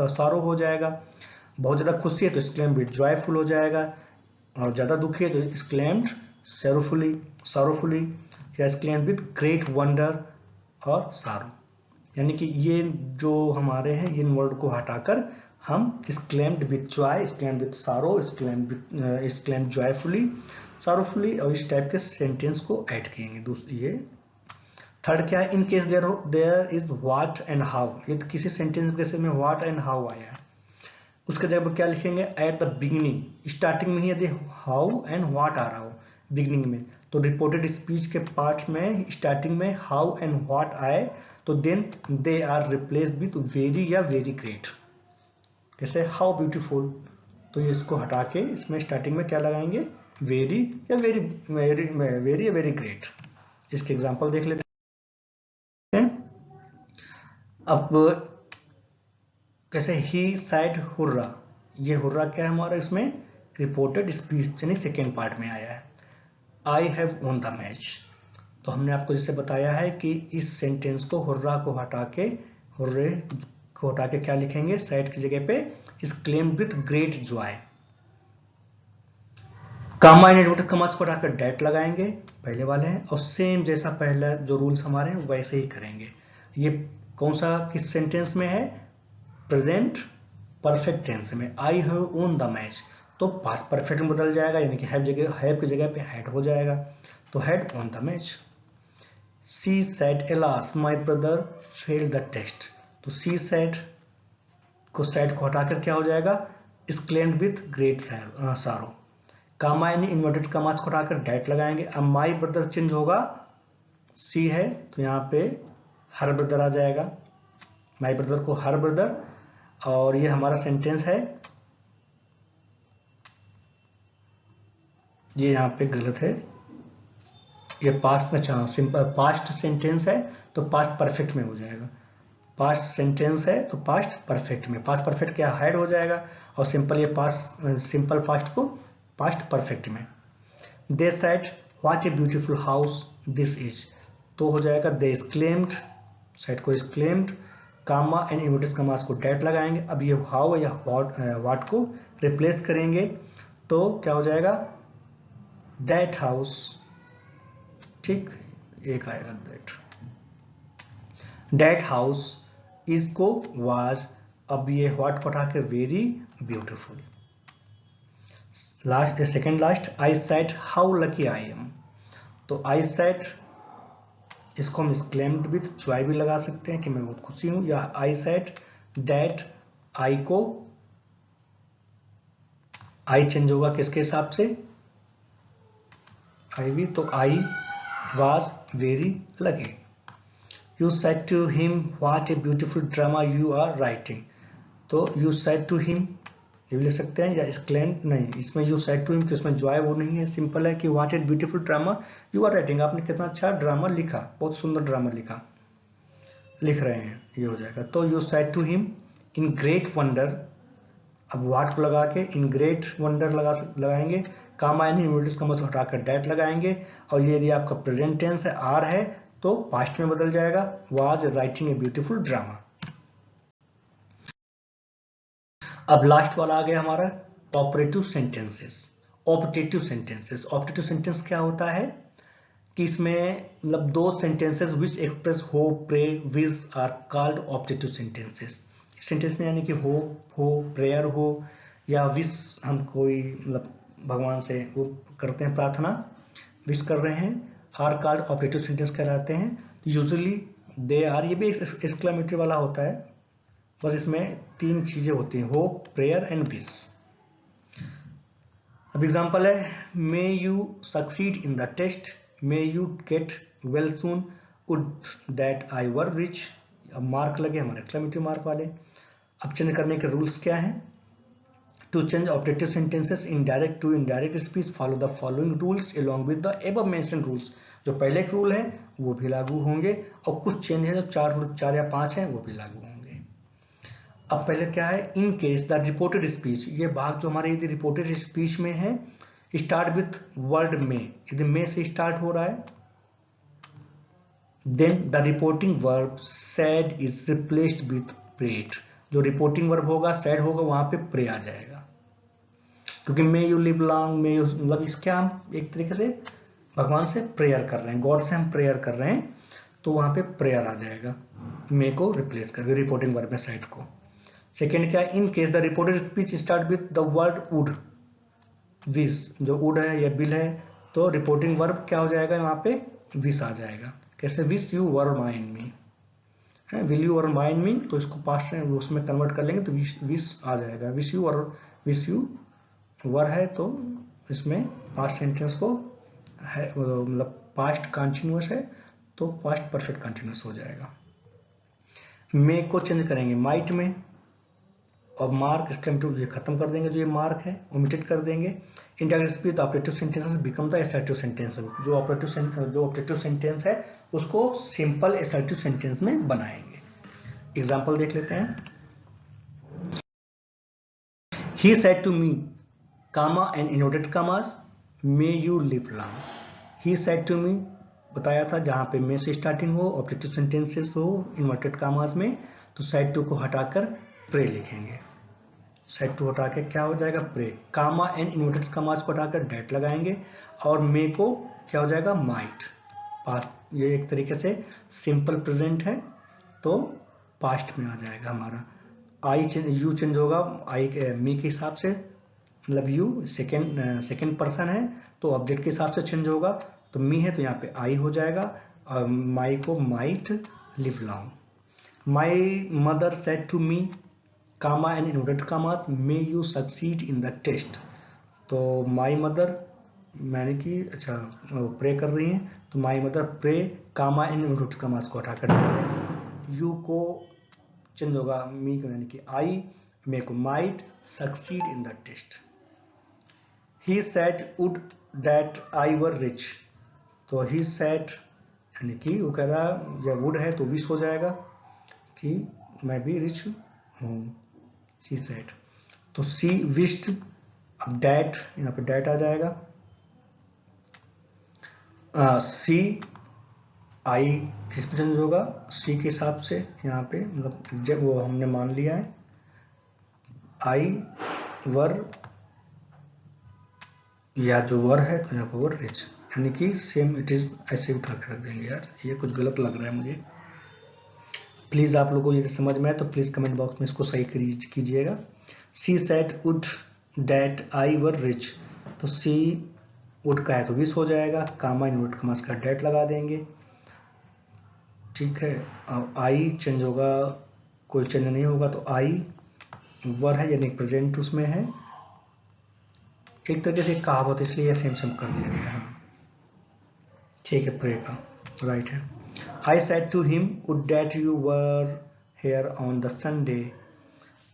सारो हो जाएगा, बहुत ज्यादा खुशी है तो एक्सक्लेम्ड विथ जॉयफुल हो जाएगा, और ज्यादा दुखी है तो एक्सक्लेम्ड सैरोफुली, या एक्सक्लेम्ड विथ ग्रेट वंडर और सारो। यानी कि ये जो हमारे हैं, इन वर्ड को हटाकर हम exclaimed with Joy, exclaimed with सारो, एक्सक्लेम्ड जॉयफुली, सारोफुली, और इस टाइप के सेंटेंस को ऐड किएंगे। ये थर्ड क्या है, in case there is what and how. ये तो किसी सेंटेंस के में व्हाट एंड हाउ आया है, उसके जगह पर क्या लिखेंगे, एट द बिगिनिंग, स्टार्टिंग में ही यदि हाउ एंड व्हाट आ रहा हो बिगिनिंग में, तो रिपोर्टेड स्पीच के पार्ट में स्टार्टिंग में हाउ एंड व्हाट आए तो then they are replaced with very या वेरी ग्रेट। कैसे, हाउ ब्यूटीफुल, तो ये इसको हटा के इसमें स्टार्टिंग में क्या लगाएंगे, वेरी या वेरी वेरी या वेरी ग्रेट। इसके एग्जांपल देख लेते हैं। अब कैसे, ही सेड हुर्रा, ये हुर्रा क्या है हमारा, इसमें रिपोर्टेड स्पीच यानी सेकेंड पार्ट में आया है। I have von the match, तो हमने आपको जैसे बताया है कि इस सेंटेंस को हुर्रा को हटा के, हुर्रे को हटा के क्या लिखेंगे, सेड की जगह पे exclaimed with great joy. Comma in inverted commas को हटाकर डेट लगाएंगे, पहले वाले हैं, और सेम जैसा पहला जो रूल्स हमारे हैं वैसे ही करेंगे। ये कौन सा किस सेंटेंस में है, प्रेजेंट परफेक्ट टेंस में। I have von the match, तो पास्ट परफेक्ट में बदल जाएगा, यानी कि हैव की जगह पे हैड हो जाएगा, तो had won the match. She said alas my brother failed the test, तो सी सेड को सेड को हटाकर क्या हो जाएगा, एक्सक्लेम्ड विथ ग्रेट सारो। कामा यानी इन्वर्टेड कमास को हटाकर डेट लगाएंगे। अब माय ब्रदर चेंज होगा, सी है तो यहाँ पे हर ब्रदर आ जाएगा, माय ब्रदर को हर ब्रदर, और ये हमारा सेंटेंस है, ये यहाँ पे गलत है, ये पास्ट में सिंपल पास्ट सेंटेंस है तो पास्ट परफेक्ट में हो जाएगा, पास्ट सेंटेंस है तो पास्ट परफेक्ट में, पास्ट परफेक्ट क्या हैड हो जाएगा, और सिंपल ये पास्ट सिंपल पास्ट को पास्ट परफेक्ट में। They said what a beautiful house this is, तो हो जाएगा दे एक्सक्लेम्ड, सेड को exclaimed, comma and inverted commas को डेट लगाएंगे। अब ये हाउ या व्हाट को रिप्लेस करेंगे तो क्या हो जाएगा, दैट हाउस, ठीक, एक आएगा दैट हाउस इज को वाज, अब ये व्हाट को हटा के very beautiful. Last second last, I said how lucky I am, तो आई सेड इसको हम एक्सक्लेम्ड विथ जॉय भी लगा सकते हैं कि मैं बहुत खुशी हूं, या आई सेड दैट, आई को आई चेंज होगा किसके हिसाब से, आई भी, तो I was very lucky. You said to him what a beautiful drama you are writing, तो यू सेड टू हिम ये भी लिख सकते हैं, या एक्सक्लेम्ड नहीं, इसमें यू सेड टू हिम कि उसमें जो है वो नहीं है, सिंपल है कि what a beautiful drama you are writing, आपने कितना अच्छा ड्रामा लिखा, बहुत सुंदर ड्रामा लिख रहे हैं, ये हो जाएगा। तो you said to him in great wonder, अब व्हाट को लगा के इन ग्रेट वंडर लगाएंगे, कामा एंड इन्वर्टेड कॉमास हटाकर डेट लगाएंगे, और ये यदि आपका प्रेजेंट टेंस है, आर है, तो पास्ट में बदल जाएगा, was writing a beautiful drama. अब लास्ट वाला आ गया हमारा operative sentences. Operative sentences, operative sentence क्या होता है कि इसमें मतलब दो sentences which express hope, pray, wish are called operative sentences. Sentence में यानी कि होप हो, प्रेयर हो, या विश, हम कोई मतलब भगवान से वो करते हैं प्रार्थना, विश कर रहे हैं, आर कॉल्ड ऑपरेटिव सेंटेंस कहलाते हैं। यूजुअली दे आर, ये भी एक्सक्लेमेटरी वाला होता है, बस इसमें तीन चीजें होती हैं, होप, प्रेयर एंड विश। अब एग्जांपल है, may you succeed in the test, may you get well soon, would that I were rich. अब मार्क लगे हमारे एक्सक्लेमेटरी मार्क वाले। अब चेंज करने के रूल्स क्या हैं? To change operative sentences in direct to indirect speech follow the following rules along with the above mentioned rules. जो पहले के रूल है वो भी लागू होंगे, और कुछ चेंज है जो 4 या 5 है वो भी लागू होंगे। अब पहले क्या है, in case the reported speech, ये भाग जो हमारे यदि रिपोर्टेड स्पीच में है, स्टार्ट विथ वर्ड में, यदि में से स्टार्ट हो रहा है, then the reporting verb said is replaced with prayed. जो रिपोर्टिंग वर्ब होगा, सैड होगा, वहां पे प्रे आ जाएगा, क्योंकि may you live long, may you मतलब इसके हम एक तरीके से भगवान से प्रेयर कर रहे हैं, गॉड से हम प्रेयर कर रहे हैं, तो वहां पे प्रेयर आ जाएगा, मे को रिप्लेस करके रिपोर्टिंग वर्ब में सैड को। सेकेंड क्या है, in case the reported speech start with the word would, wish, जो वुड है या बिल है, तो रिपोर्टिंग वर्ब क्या हो जाएगा, वहां पे विश आ जाएगा। कैसे, wish you were mind me, है will you were mind me, तो इसको पास्ट में उसमें कन्वर्ट कर लेंगे तो विश आ जाएगा। विश यू वर है, तो इसमें पास्ट सेंटेंस को है मतलब पास्ट कंटिन्यूअस है, तो पास्ट परफेक्ट कंटिन्यूअस हो जाएगा। मे को चेंज करेंगे माइट में, और मार्क एक्सक्लेमेटिव ये खत्म कर देंगे, जो ये मार्क है ओमिटेड कर देंगे। Indirect speech the operative sentences become the assertive sentence. जो ऑपरेटिव सेंटेंस है उसको सिंपल असर्टिव सेंटेंस में बनाएंगे। एग्जांपल देख लेते हैं। He said to me, comma and inverted commas, may you live long. He said to me, बताया था जहां पे मे से स्टार्टिंग हो, ऑपरेटिव सेंटेंसेस हो इन्वर्टेड कामास में, तो said to को हटाकर प्रे लिखेंगे। said to हटा के क्या हो जाएगा, pray. Comma and inverted commas को हटाकर डेट लगाएंगे, और मे को क्या हो जाएगा, माइट। पास्ट, ये एक तरीके से सिंपल प्रेजेंट है, तो पास्ट में आ जाएगा हमारा। आई यू चेंज होगा आई मी के हिसाब से, मतलब यू सेकेंड पर्सन है तो ऑब्जेक्ट के हिसाब से चेंज होगा, तो मी है तो यहाँ पे आई हो जाएगा, और माई को might live long. My mother said to me, comma and inverted commas, may you succeed in the test. तो माई मदर मैंने कि अच्छा प्रे कर रही हैं, तो my mother pray, comma and inverted commas को हटाकर यू को चेंज होगा मी को यानी कि आई, मे को might, succeed in the test. He said would that I were rich, तो ही सेड यानी कि वो कह रहा या वुड है तो विश हो जाएगा कि मैं भी रिच हूं। सी सेड, तो सी विश्ड, अब डैट यहाँ पे डैट आ जाएगा। सी आई किस पे चेंज होगा, सी के हिसाब से यहाँ पे, मतलब जब वो हमने मान लिया है, आई वर, या जो वर है तो यहाँ पर वर रिच, यानी कि सेम इट इज, ऐसे उठा कर रख देंगे। यार ये कुछ गलत लग रहा है मुझे, प्लीज आप लोगों को यदि समझ में आए तो प्लीज कमेंट बॉक्स में इसको सही कीजिएगा। She said would that I were rich, तो सी वुड का है तो विश हो जाएगा, कामा इन्वर्टेड कॉमास का डेट लगा देंगे, ठीक है। अब आई चेंज होगा, कोई चेंज नहीं होगा, तो आई वर है यानी प्रेजेंट उसमें है, एक तरीके से कहावत, इसलिए सेम कर दिया गया है, ठीक है, प्रे का राइट है। I said to him would that you were here on the Sunday.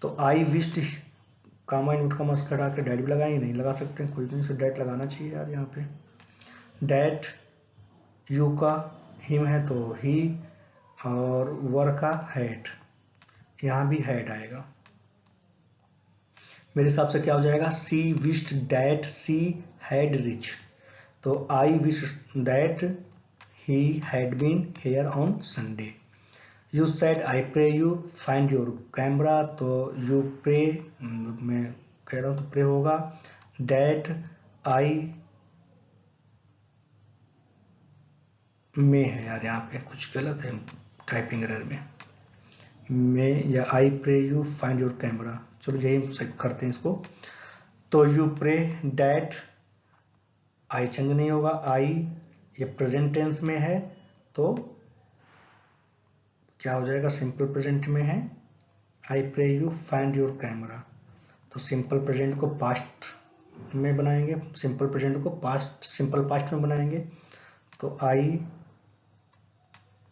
तो आई विश्ड कामा इन का मस्क हटा के डैट भी लगाएंगे, नहीं लगा सकते हैं, कोई भी से डैट लगाना चाहिए यार यहाँ पे। डैट यू का हिम है तो ही, और वर का हैड, यहाँ भी हैड आएगा। मेरे हिसाब से क्या हो जाएगा, she wished that she had reach. तो I wish that he had been here on Sunday. You said I pray you find your camera, तो यू प्रे, मैं कह रहा हूँ तो प्रे होगा। डैट आई में है यार, यहाँ पे कुछ गलत है टाइपिंग एरर में या I pray you find your camera, चलो यही सेट करते हैं इसको। तो you pray that, I change नहीं होगा, आई ये प्रेजेंट टेंस में है तो क्या हो जाएगा, सिंपल प्रेजेंट में है। I pray you find your camera, तो सिंपल प्रेजेंट को पास्ट में बनाएंगे, सिंपल प्रेजेंट को पास्ट सिंपल पास्ट में बनाएंगे। तो आई,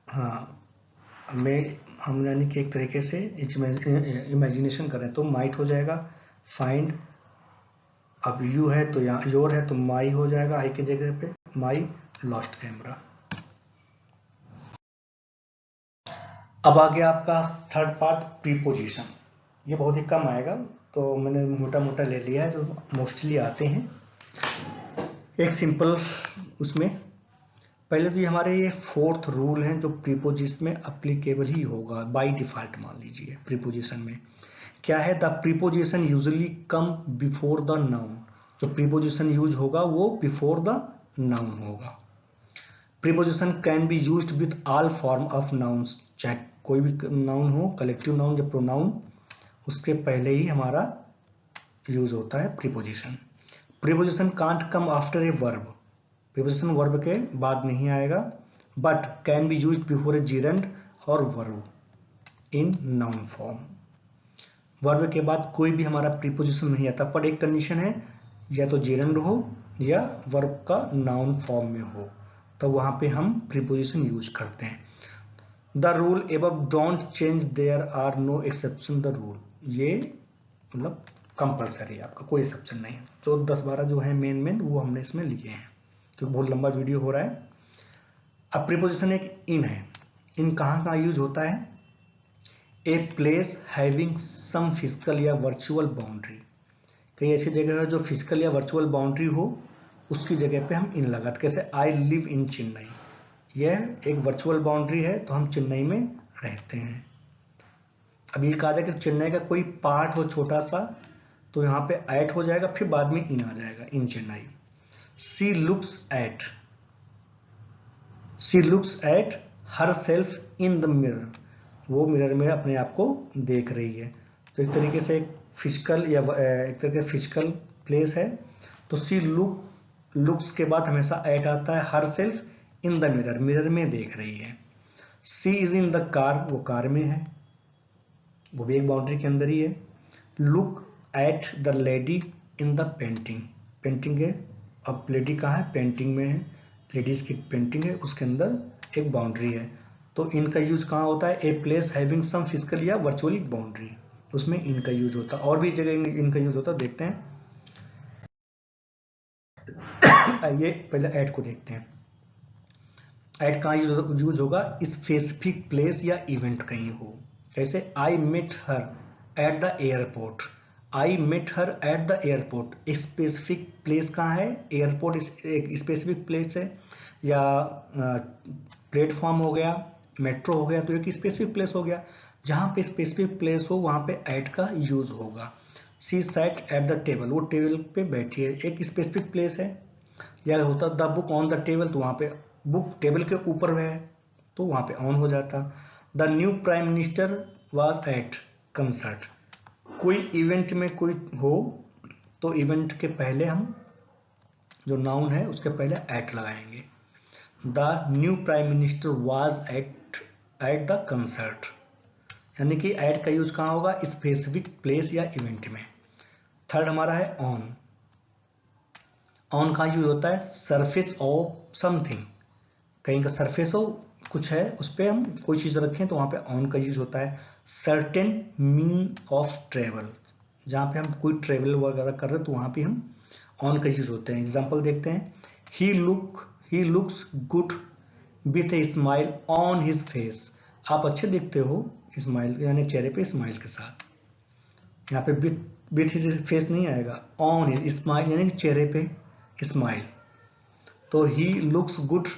हाँ में हम यानी कि एक तरीके से इमेजिनेशन करें तो माइट हो जाएगा। फाइंड, अब यू है तो यहाँ योर है तो माई हो जाएगा, आई की जगह पे माई लॉस्ट कैमरा। अब आ गया आपका थर्ड पार्ट, प्रीपोजिशन। ये बहुत ही कम आएगा तो मैंने मोटा मोटा ले लिया है जो मोस्टली आते हैं। एक सिंपल उसमें पहले तो ये हमारे ये फोर्थ रूल है जो प्रीपोजिशन में अप्लीकेबल ही होगा बाय डिफॉल्ट, मान लीजिए प्रीपोजिशन में क्या है, the preposition usually come before the noun. जो प्रीपोजिशन यूज होगा वो बिफोर द नाउन होगा। Preposition can be used with all form of nouns, चाहे कोई भी नाउन हो, कलेक्टिव नाउन या प्रोनाउन, उसके पहले ही हमारा यूज होता है preposition. Preposition can't come after a verb, preposition verb के बाद नहीं आएगा, but can be used before a gerund और verb in noun form. Verb के बाद कोई भी हमारा प्रीपोजिशन नहीं आता, पर एक कंडीशन है, या तो जेरेंड हो या वर्ब का नाउन फॉर्म में हो, तो वहां पे हम प्रीपोजिशन यूज करते हैं। The rule above don't change, there are no exception the rule, ये मतलब कंपलसरी है, आपका कोई एक्सेप्शन नहीं है। तो 10-12 जो है मेन वो हमने इसमें लिखे हैं क्योंकि बहुत लंबा वीडियो हो रहा है। अब प्रीपोजिशन एक इन है, इन कहाँ का यूज होता है, a place having some physical या वर्चुअल बाउंड्री, कई ऐसी जगह है जो फिजिकल या वर्चुअल बाउंड्री हो, उसकी जगह पे हम इन लगाते, कैसे आई लिव इन चेन्नई, यह एक वर्चुअल बाउंड्री है तो हम चेन्नई में रहते हैं। अब ये कहा जाए कि चेन्नई का कोई पार्ट हो छोटा सा तो यहाँ पे एट हो जाएगा, फिर बाद में इन आ जाएगा, in Chennai. She looks at herself in the mirror, वो मिरर में अपने आप को देख रही है। तो एक तरीके से एक फिजिकल या एक तरीके से फिजिकल प्लेस है। तो सी लुक्स के बाद हमेशा एट आता है, her self in the mirror, mirror में देख रही है। She is in the car, वो कार में है, वो भी एक बाउंड्री के अंदर ही है। Look at the lady in the painting, painting है, अब लेडी कहाँ है, पेंटिंग में है, लेडीज की पेंटिंग है, उसके अंदर एक बाउंड्री है। तो इनका यूज कहाँ होता है, a place having some physical या वर्चुअली बाउंड्री, उसमें इनका यूज होता है। और भी जगह इनका यूज होता है, देखते हैं। आइए पहले ऐड को देखते हैं। ऐड कहाँ यूज होगा, स्पेसिफिक प्लेस या इवेंट कहीं हो, जैसे I met her at the airport, I met her at the airport, specific place कहाँ है, एयरपोर्ट एक स्पेसिफिक प्लेस है, या प्लेटफॉर्म हो गया, मेट्रो हो गया, तो एक स्पेसिफिक प्लेस हो गया। जहां पे स्पेसिफिक प्लेस हो वहां पे एट का यूज होगा। She sat at the table, वो टेबल पे बैठी है, एक स्पेसिफिक प्लेस है। या होता the book on the table, तो वहां पे बुक टेबल के ऊपर है तो वहां पे ऑन हो जाता। The new prime minister was at concert, कोई इवेंट में कोई हो तो इवेंट के पहले हम जो नाउन है उसके पहले एट लगाएंगे। The new prime minister was at the concert, यानी कि एट का यूज कहाँ होगा, स्पेसिफिक प्लेस या इवेंट में। थर्ड हमारा है ऑन, ऑन का यूज होता है सरफेस ऑफ समथिंग, कहीं का सरफेस हो, कुछ है उस पर हम कोई चीज़ रखें तो वहाँ पे ऑन का यूज होता है। सर्टेन मीन ऑफ ट्रेवल, जहाँ पे हम कोई ट्रेवल वगैरह कर रहे हैं तो वहाँ पे हम ऑन का यूज होते हैं। एग्जाम्पल देखते हैं, ही looks good with a smile on his face. आप अच्छे दिखते हो स्माइल यानी चेहरे पे स्माइल के साथ। यहाँ पे विथ हिज फेस नहीं आएगा, ऑन हिज स्माइल यानी चेहरे पे स्माइल। तो he looks good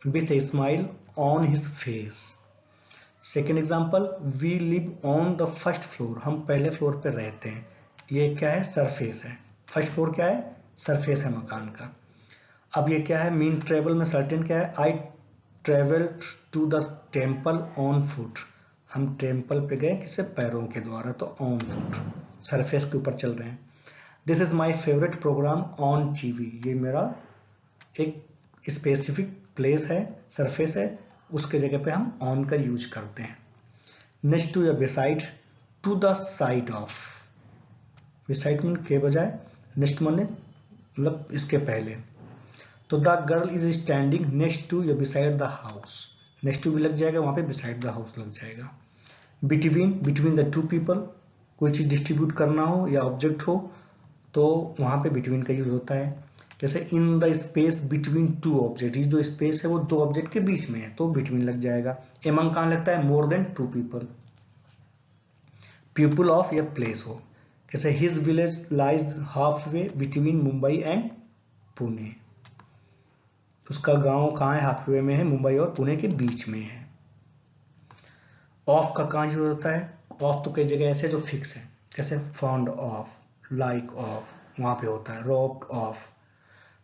with a smile on his face. Second example, we live on the first floor, हम पहले फ्लोर पे रहते हैं। ये क्या है? सरफेस है। फर्स्ट फ्लोर क्या है? सरफेस है मकान का। अब ये क्या है? मीन ट्रेवल में सर्टेन क्या है? I travel to the temple on foot, हम टेम्पल पे गए किससे? पैरों के द्वारा, तो ऑन फुट, सरफेस के ऊपर चल रहे हैं। This is my favourite programme on TV, ये मेरा एक स्पेसिफिक प्लेस है, सरफेस है, उसके जगह पे हम ऑन का यूज करते हैं। नेक्स्ट टू या beside, to the side of, beside mean के बजाय, नेक्स्ट माने मतलब इसके पहले। तो the girl is standing next to या beside the house, next to भी लग जाएगा वहां पे, बिसाइड द हाउस लग जाएगा। बिटवीन द टू पीपल, कोई चीज डिस्ट्रीब्यूट करना हो या ऑब्जेक्ट हो तो वहां पे बिटवीन का यूज होता है। जैसे in the space between two object, ये जो स्पेस है वो दो ऑब्जेक्ट के बीच में है तो बिटवीन लग जाएगा। एमंग कहां लगता है? More than two people. People of या प्लेस हो, जैसे his village lies half way between Mumbai and Pune, उसका गांव कहाँ है? हाफ वे में है, मुंबई और पुणे के बीच में है। ऑफ का कहाँ यूज होता है? ऑफ तो कई जगह ऐसे जो फिक्स है, जैसे फॉन्ड ऑफ, लाइक ऑफ, वहां पे होता है। रोप्ड ऑफ,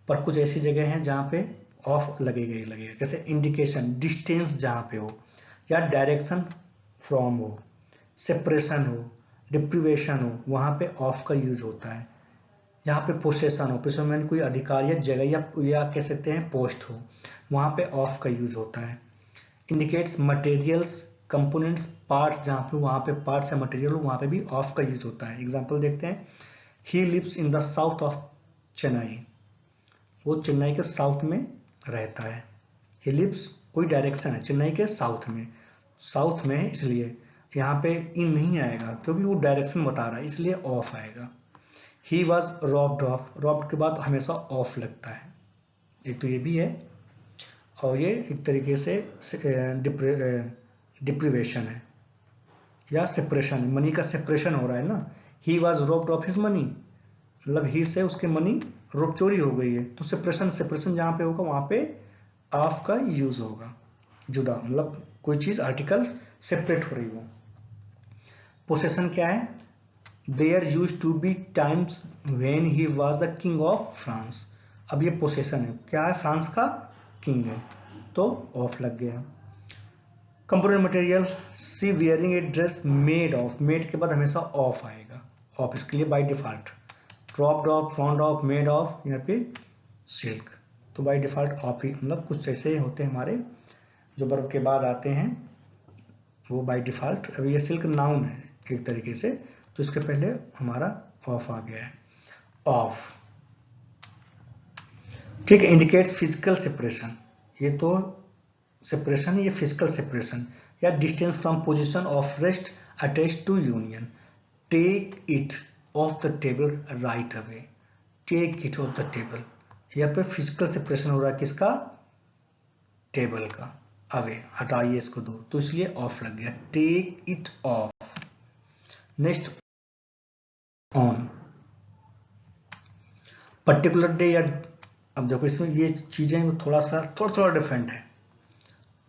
पर कुछ ऐसी जगह हैं जहां पे ऑफ लगेगा, जैसे इंडिकेशन, डिस्टेंस जहां पे हो, या डायरेक्शन फ्रॉम हो, सेपरेशन हो, डिप्रीवेशन हो, वहां पे ऑफ का यूज होता है। यहाँ पे पोसेशन हो, पोसेशन में कोई अधिकार या जगह या कह सकते हैं पोस्ट हो, वहां पे ऑफ का यूज होता है। इंडिकेट्स मटेरियल्स, कंपोनेंट्स, पार्ट्स, जहां पे वहां पे पार्ट्स या मटेरियल हो वहां पे भी ऑफ का यूज होता है। एग्जांपल देखते हैं, he lives in the south of Chennai, वो चेन्नई के साउथ में रहता है। ही लिव्स कोई डायरेक्शन है, चेन्नई के साउथ में है, इसलिए यहाँ पे इन नहीं आएगा क्योंकि वो डायरेक्शन बता रहा है, इसलिए ऑफ आएगा। He was robbed of, robbed के बाद हमेशा ऑफ लगता है, एक तो ये भी है, और ये एक तरीके से डिप्रीवेशन है या सेपरेशन, मनी का सेपरेशन हो रहा है ना। He was robbed of his money, मतलब ही से उसके मनी रोब चोरी हो गई है, तो सेपरेशन जहां पे होगा वहां पे ऑफ का यूज होगा, जुदा, मतलब कोई चीज आर्टिकल सेपरेट हो रही हो। पोसेशन क्या है? There use to be times when he was the king of France, अब ये पोसेशन है, क्या है? फ्रांस का किंग है, तो ऑफ लग गया। Component material, she wearing a dress made of, made के बाद हमेशा ऑफ आएगा, ऑफ इसके लिए by default. Dropped of, found of, made of, यहाँ पे सिल्क, तो बाय डिफॉल्ट ऑफ ही, मतलब कुछ ऐसे होते हैं हमारे जो वर्ब के बाद आते हैं वो बाय डिफॉल्ट। अभी ये सिल्क नाउन है एक तरीके से, तो इसके पहले हमारा ऑफ आ गया है, ऑफ, ठीक है। इंडिकेट फिजिकल सेपरेशन, ये तो सेपरेशन है, ये फिजिकल सेपरेशन, या distance from position of rest attach to union. Take it off the table right away, take it off the table, यहाँ पे फिजिकल सेपरेशन हो रहा है किसका? टेबल का, अवे, हटाइए इसको दूर, तो इसलिए ऑफ लग गया, take it off. Next on, particular day, या अब देखो इसमें ये चीजें थोड़ा डिफरेंट है।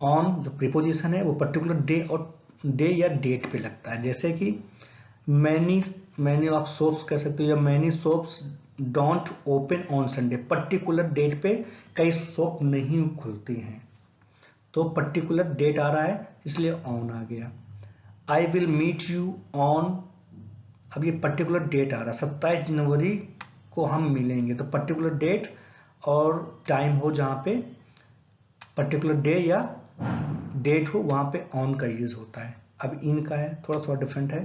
ऑन जो प्रीपोजिशन है वो पर्टिकुलर डे और डे या डेट पे लगता है, जैसे कि मैनी ऑफ शॉप्स कह सकते हो, या many shops don't open on Sunday, particular date पे कई शॉप नहीं खुलती हैं, तो पर्टिकुलर डेट आ रहा है इसलिए ऑन आ गया। I will meet you on, अब ये पर्टिकुलर डेट आ रहा है, 27 जनवरी को हम मिलेंगे, तो पर्टिकुलर डेट और टाइम हो जहां पे पर्टिकुलर डे या डेट हो वहां पे ऑन का यूज होता है। अब इनका है थोड़ा डिफरेंट है,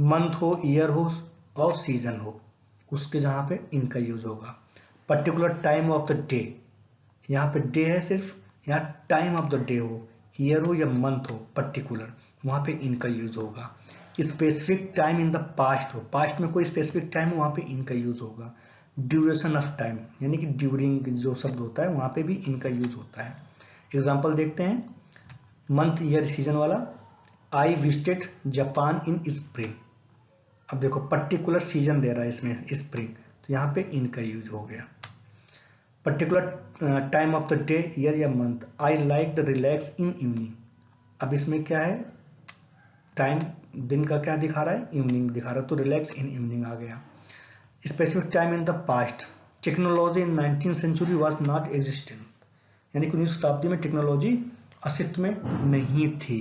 मंथ हो, ईयर हो और सीजन हो, उसके जहां पे इनका यूज होगा। Particular time of the day, यहाँ पे डे है सिर्फ, या टाइम ऑफ द डे हो, ईयर हो या मंथ हो पर्टिकुलर, वहां पे इन का यूज होगा। Specific time in the past हो, पास्ट में कोई स्पेसिफिक टाइम हो वहां पे इन का यूज होगा। ड्यूरेशन ऑफ टाइम यानी कि ड्यूरिंग जो शब्द होता है वहां पे भी इन का यूज होता है। एग्जाम्पल देखते हैं, मंथ ईयर सीजन वाला, I visited Japan in spring. अब देखो पर्टिकुलर सीजन दे रहा है इसमें स्प्रिंग, तो यहाँ पे इन का यूज हो गया। Particular time of the day, year या month, I like the relax in evening. अब इसमें क्या है, टाइम दिन का क्या दिखा रहा है, इवनिंग दिखा रहा है, तो रिलैक्स इन इवनिंग आ गया। Specific time in the past, technology in 19th century was not existing, यानी कि 19वीं शताब्दी में टेक्नोलॉजी अस्तित्व में नहीं थी।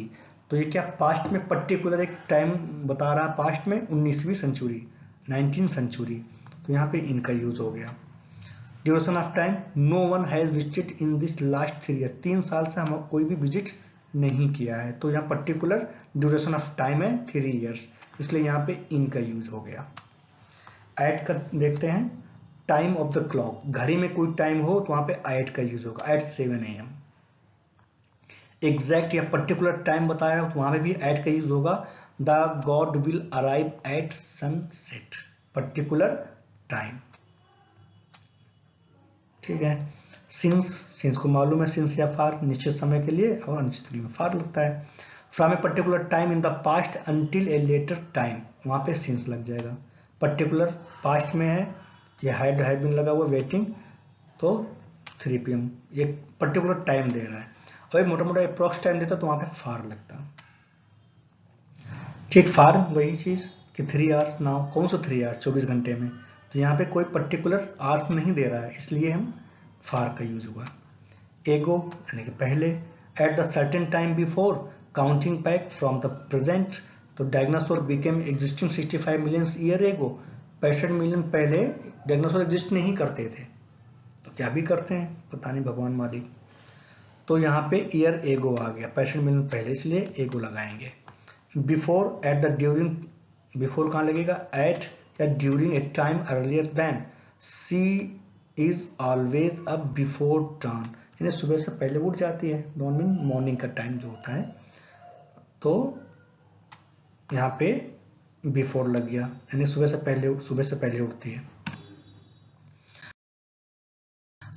तो ये क्या पास्ट में पर्टिकुलर एक टाइम बता रहा है, पास्ट में 19वीं सेंचुरी, 19th सेंचुरी, तो यहाँ पे इनका यूज हो गया। Duration of time, no one has visited in this last 3 year, 3 साल से हम कोई भी विजिट नहीं किया है, तो यहाँ पर्टिकुलर ड्यूरेशन ऑफ टाइम है 3 ईयर्स, इसलिए यहाँ पे इनका यूज हो गया। ऐड कर देखते हैं, टाइम ऑफ द क्लॉक, घड़ी में कोई टाइम हो तो वहां पे ऐड का यूज होगा, एट 7 AM। एग्जैक्ट या पर्टिकुलर टाइम बताया तो वहां पे भी ऐड का यूज होगा, the God will arrive at sunset, particular time. ठीक है। सिंस, सिंस को मालूम है, सिंस या फार निश्चित समय के लिए, और अनिश्चित में फार लगता है। From a particular time in the past until a later time, वहां पे सिंस लग जाएगा। पर्टिकुलर पास्ट में है, ये हैड बीन लगा हुआ वेटिंग, तो 3 PM एक पर्टिकुलर टाइम दे रहा है, और एक मोटा मोटा अप्रोक्स टाइम देता तो वहां पे फार लगता। ठीक, फार वही चीज कि 3 आवर्स नाउ, कौन सा 3 आवर्स 24 घंटे में, तो यहाँ पे कोई पर्टिकुलर आवर्स नहीं दे रहा है, इसलिए हम फार का यूज हुआ। एगो यानी कि पहले, at the certain time before counting back from the present, तो dinosaur became existing 65 million year ago, 65 million पहले डायनासोर एग्जिस्ट नहीं करते थे, तो क्या भी करते हैं पता नहीं, भगवान मालिक। तो यहाँ पे ईयर एगो आ गया, 65 मिलियन पहले, इसलिए एगो लगाएंगे। Before, at the during, before कहाँ लगेगा, एट या during a time earlier than, she is always a before dawn, यानी सुबह से पहले उठ जाती है, डॉन मीन मॉर्निंग का टाइम जो होता है, तो यहाँ पे बिफोर लग गया, यानी सुबह से पहले उठती है।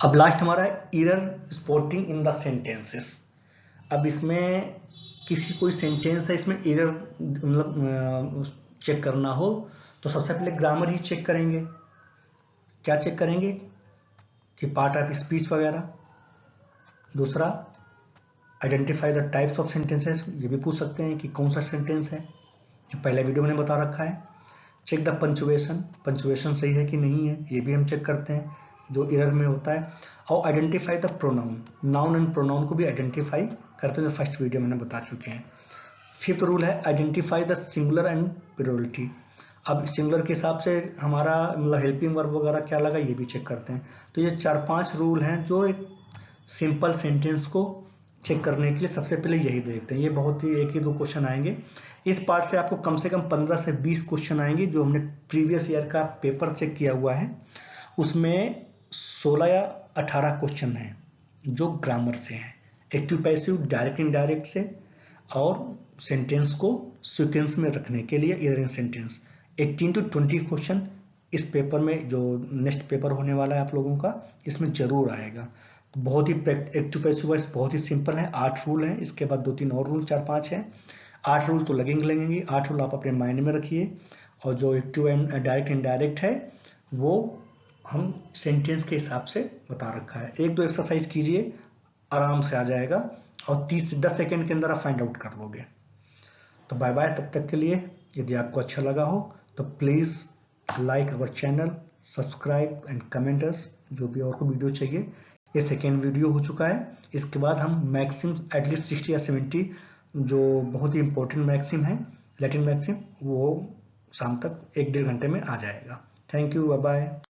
अब लास्ट हमारा है error spotting in the sentences. अब इसमें किसी कोई सेंटेंस है, इसमें एरर मतलब चेक करना हो, तो सबसे पहले ग्रामर ही चेक करेंगे। क्या चेक करेंगे कि पार्ट ऑफ स्पीच वगैरह। दूसरा, identify the types of sentences, ये भी पूछ सकते हैं कि कौन सा सेंटेंस है, ये पहले वीडियो में बता रखा है। चेक द पंचुएशन, पंचुएशन सही है कि नहीं है, ये भी हम चेक करते हैं जो एरर में होता है। और identify the pronoun, noun and pronoun को भी आइडेंटिफाई करते हैं, जो फर्स्ट वीडियो मैंने बता चुके हैं। फिफ्थ रूल है identify the singular and plurality. अब सिंगुलर के हिसाब से हमारा मतलब हेल्पिंग वर्ब वगैरह क्या लगा, ये भी चेक करते हैं। तो ये 4-5 रूल हैं जो एक सिंपल सेंटेंस को चेक करने के लिए सबसे पहले यही देखते हैं। ये बहुत ही 1 ही 2 क्वेश्चन आएंगे इस पार्ट से, आपको कम से कम 15 से 20 क्वेश्चन आएंगे। जो हमने प्रीवियस ईयर का पेपर चेक किया हुआ है उसमें 16 या 18 क्वेश्चन हैं जो ग्रामर से हैं, एक्टिव पैसिव, डायरेक्ट इनडायरेक्ट से, और सेंटेंस को सीक्वेंस में रखने के लिए error in sentence. 18 to 20 question इस पेपर में, जो नेक्स्ट पेपर होने वाला है आप लोगों का, इसमें जरूर आएगा। तो बहुत ही एक्टिव पैसिव वॉइस बहुत ही सिंपल है, 8 रूल हैं, इसके बाद 2-3 और रूल 4-5 हैं। 8 रूल तो लगेंगे, 8 रूल आप अपने माइंड में रखिए, और जो एक्टिव एंड डायरेक्ट इनडायरेक्ट है वो हम सेंटेंस के हिसाब से बता रखा है। 1-2 एक्सरसाइज कीजिए, आराम से आ जाएगा, और 30 से 10 सेकेंड के अंदर आप फाइंड आउट कर लोगे। तो बाय बाय तब तक के लिए। यदि आपको अच्छा लगा हो तो please like our channel, subscribe and comment us. जो भी और को वीडियो चाहिए, ये सेकेंड वीडियो हो चुका है। इसके बाद हम मैक्सिम एटलीस्ट 60 या 70 जो बहुत ही इंपॉर्टेंट मैक्सिम है, लैटिन मैक्सिम, वो शाम तक 1-1.5 घंटे में आ जाएगा। Thank you, bye bye.